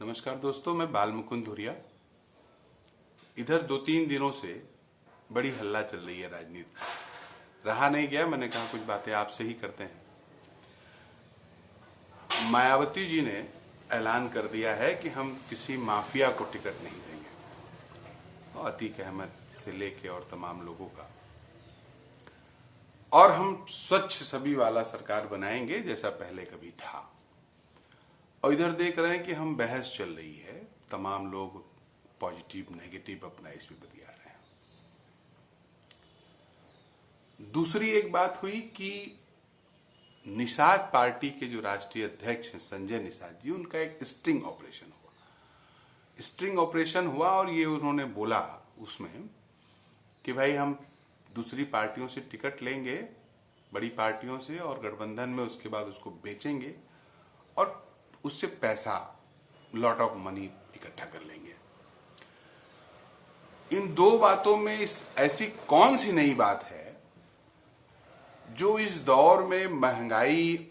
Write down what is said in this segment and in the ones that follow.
नमस्कार दोस्तों, मैं बाल मुकुंद धुरिया। इधर 2-3 दिनों से बड़ी हल्ला चल रही है राजनीति। रहा नहीं गया, मैंने कहा कुछ बातें आपसे ही करते हैं। मायावती जी ने ऐलान कर दिया है कि हम किसी माफिया को टिकट नहीं देंगे, और अतीक अहमद से लेके और तमाम लोगों का, और हम स्वच्छ सभी वाला सरकार बनाएंगे जैसा पहले कभी था। और इधर देख रहे हैं कि हम बहस चल रही है, तमाम लोग पॉजिटिव नेगेटिव अपना इसमें बतिया रहे हैं। दूसरी एक बात हुई कि निषाद पार्टी के जो राष्ट्रीय अध्यक्ष हैं संजय निषाद जी, उनका एक स्ट्रिंग ऑपरेशन हुआ और ये उन्होंने बोला उसमें कि भाई हम दूसरी पार्टियों से टिकट लेंगे, बड़ी पार्टियों से, और गठबंधन में उसके बाद उसको बेचेंगे और उससे पैसा, लॉट ऑफ मनी इकट्ठा कर लेंगे। इन दो बातों में ऐसी कौन सी नई बात है जो इस दौर में महंगाई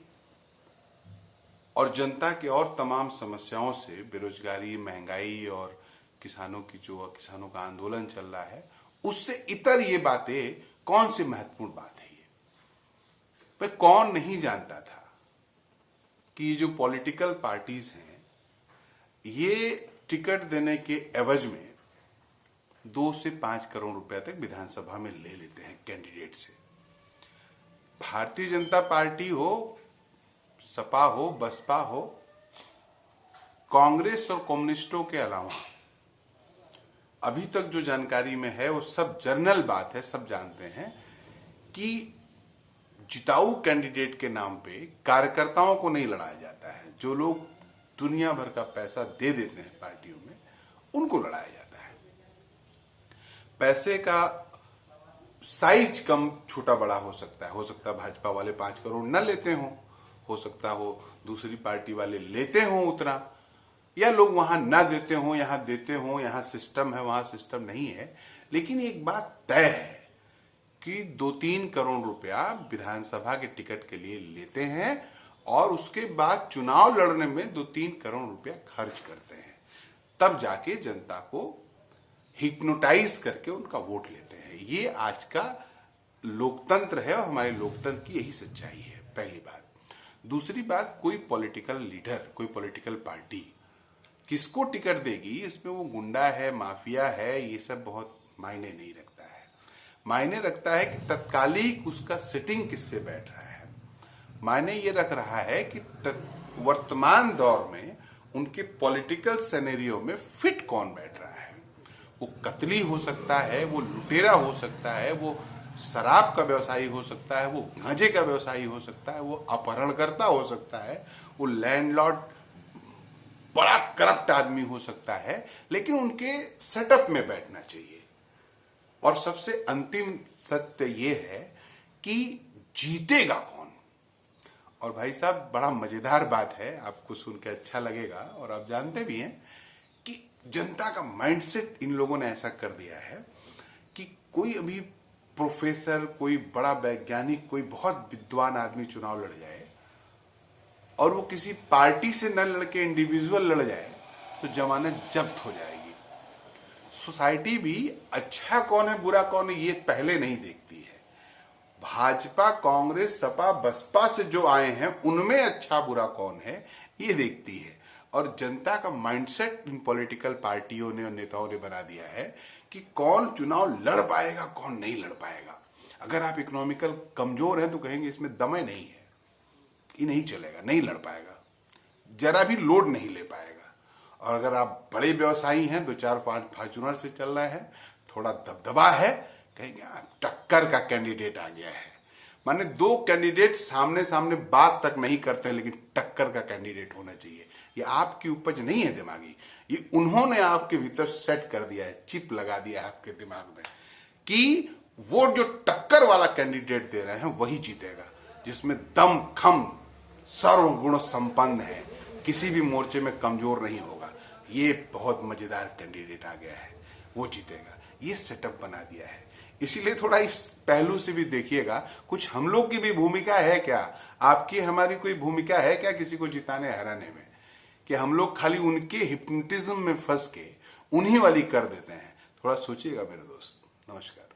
और जनता के और तमाम समस्याओं से, बेरोजगारी, महंगाई और किसानों का आंदोलन चल रहा है, उससे इतर ये बातें कौन सी महत्वपूर्ण बात है? ये भाई कौन नहीं जानता था कि ये जो पॉलिटिकल पार्टीज हैं ये टिकट देने के एवज में 2 से 5 करोड़ रुपए तक विधानसभा में ले लेते हैं कैंडिडेट से। भारतीय जनता पार्टी हो, सपा हो, बसपा हो, कांग्रेस और कम्युनिस्टों के अलावा अभी तक जो जानकारी में है वो सब जर्नल बात है, सब जानते हैं कि जिताऊ कैंडिडेट के नाम पे कार्यकर्ताओं को नहीं लड़ाया जाता है। जो लोग दुनिया भर का पैसा दे देते हैं पार्टियों में, उनको लड़ाया जाता है। पैसे का साइज कम छोटा बड़ा हो सकता है भाजपा वाले 5 करोड़ न लेते हो सकता हो दूसरी पार्टी वाले लेते हो उतना, या लोग वहां ना देते हो, यहां देते हो, यहां सिस्टम है वहां सिस्टम नहीं है। लेकिन एक बात तय है कि 2-3 करोड़ रुपया विधानसभा के टिकट के लिए लेते हैं और उसके बाद चुनाव लड़ने में 2-3 करोड़ रुपया खर्च करते हैं, तब जाके जनता को हिप्नोटाइज करके उनका वोट लेते हैं। ये आज का लोकतंत्र है और हमारे लोकतंत्र की यही सच्चाई है, पहली बात। दूसरी बात, कोई पॉलिटिकल लीडर, कोई पॉलिटिकल पार्टी किसको टिकट देगी, इसमें वो गुंडा है, माफिया है, ये सब बहुत मायने नहीं रखता है। मायने रखता है कि तत्कालिक उसका सिटिंग किससे बैठ रहा है। मायने ये रख रहा है कि वर्तमान दौर में उनके पॉलिटिकल सिनेरियो में फिट कौन बैठ रहा है। वो कतली हो सकता है, वो लुटेरा हो सकता है, वो शराब का व्यवसायी हो सकता है, वो गांजे का व्यवसायी हो सकता है, वो अपहरणकर्ता हो सकता है, वो लैंडलॉर्ड बड़ा करप्ट आदमी हो सकता है, लेकिन उनके सेटअप में बैठना चाहिए। और सबसे अंतिम सत्य यह है कि जीतेगा कौन। और भाई साहब, बड़ा मजेदार बात है, आपको सुन के अच्छा लगेगा और आप जानते भी हैं कि जनता का माइंडसेट इन लोगों ने ऐसा कर दिया है कि कोई अभी प्रोफेसर, कोई बड़ा वैज्ञानिक, कोई बहुत विद्वान आदमी चुनाव लड़ जाए और वो किसी पार्टी से न लड़के इंडिविजुअल लड़ जाए तो जमानत जब्त हो जाएगी। सोसाइटी भी अच्छा कौन है बुरा कौन है ये पहले नहीं देखती है। भाजपा, कांग्रेस, सपा, बसपा से जो आए हैं उनमें अच्छा बुरा कौन है ये देखती है। और जनता का माइंडसेट इन पॉलिटिकल पार्टियों ने और नेताओं ने बना दिया है कि कौन चुनाव लड़ पाएगा, कौन नहीं लड़ पाएगा। अगर आप इकोनॉमिकल कमजोर हैं तो कहेंगे इसमें दम नहीं है, ये नहीं चलेगा, नहीं लड़ पाएगा, जरा भी लोड नहीं ले पाएगा। और अगर आप बड़े व्यवसायी हैं, 2-4-5 फॉर्च्यूनर से चल रहे हैं, थोड़ा दबदबा है, कहेंगे टक्कर का कैंडिडेट आ गया है। माने 2 कैंडिडेट सामने सामने बात तक नहीं करते हैं, लेकिन टक्कर का कैंडिडेट होना चाहिए। ये आपकी उपज नहीं है दिमागी, ये उन्होंने आपके भीतर सेट कर दिया है, चिप लगा दिया है आपके दिमाग में कि वो जो टक्कर वाला कैंडिडेट दे रहे हैं वही जीतेगा, जिसमें दम खम सर्वगुण संपन्न है, किसी भी मोर्चे में कमजोर नहीं होगा। ये बहुत मजेदार कैंडिडेट आ गया है, वो जीतेगा। ये सेटअप बना दिया है। इसीलिए थोड़ा इस पहलू से भी देखिएगा, कुछ हम लोग की भी भूमिका है क्या, आपकी हमारी कोई भूमिका है क्या किसी को जिताने हराने में, कि हम लोग खाली उनके हिप्नोटिज्म में फंस के उन्हीं वाली कर देते हैं। थोड़ा सोचिएगा मेरे दोस्त। नमस्कार।